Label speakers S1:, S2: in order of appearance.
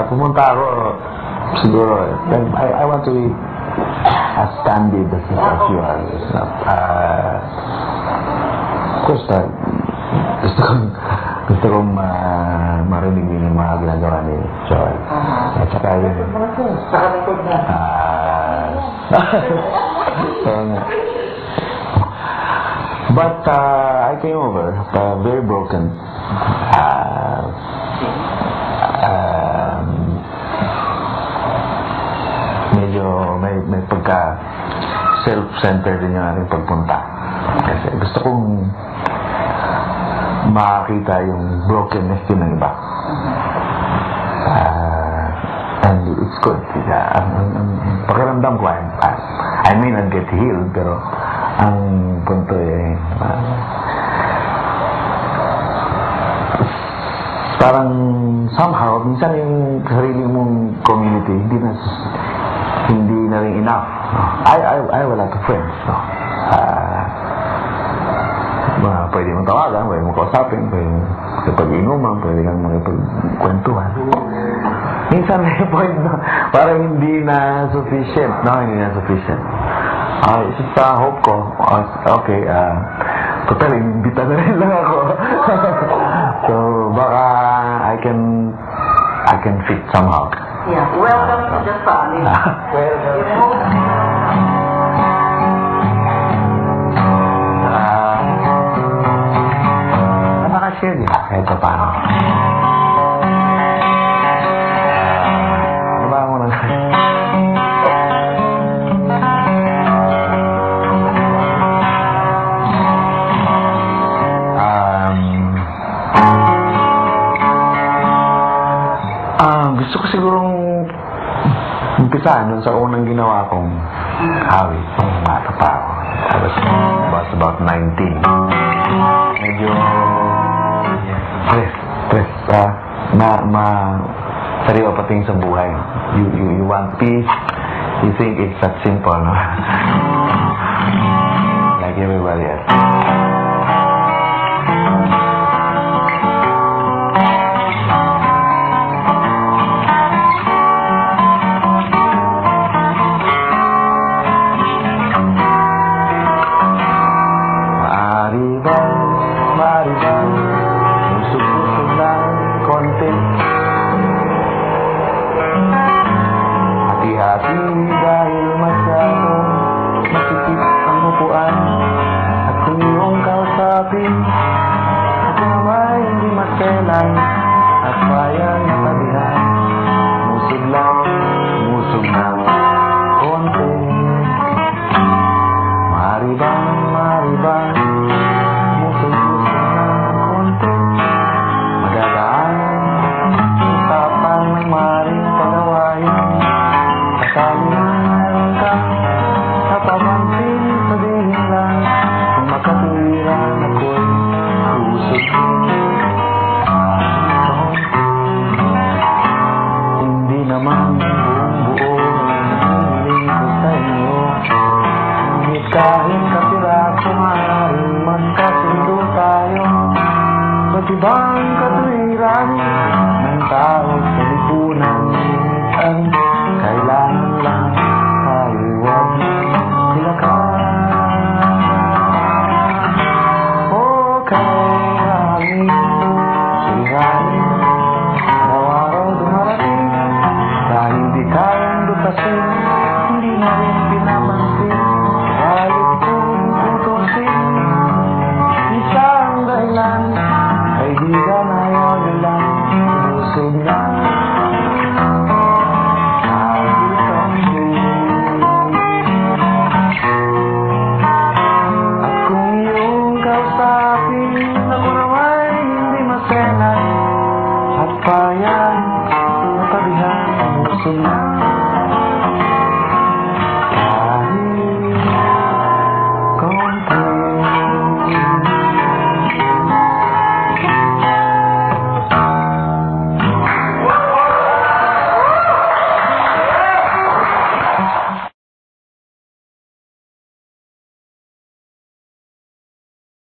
S1: Pumunta ako siguro. I want to be as candid as you are. Of course, gusto kong marinig yung mga ginagawa ni Joy. At saka yun. But I came over very broken. Medyo may pagka self-centered din yung aking pagpunta. Kasi gusto kong makakita yung brokenness din ng iba. And it's good. Ang pakiramdam ko, I may not get healed, pero ang punto parang somehow, minsan yung sarili mong community, hindi na rin enough. I have a lot of friends. Pwede mong tawagan, pwede mong kausapin, pwede mong makipag-inuman, pwede kang makipagkwentuhan. Minsan may point na parang hindi na sufficient. Hindi na sufficient. Sa hope ko, okay, total, imbita na rin lang ako. So, baka I can fit somehow.
S2: Yeah, welcome to the family.
S1: Nakashare niya kahit pa paano. Baba mo na. Gusto ko sigurong umpisahan sa unang ginawa kong awit nung bata pa ako. I was about 19. Medyo stress sariwa pating sa buhay. You want peace, you think it's that simple, no? Like everybody else. Maribang, usog-usog ng konti. Hati-hati dahil masyado masikip ang upuan. At kung iyong kausapin, at naman hindi maselan at bayang natabihan. Musog ng konti. Maribang, maribang,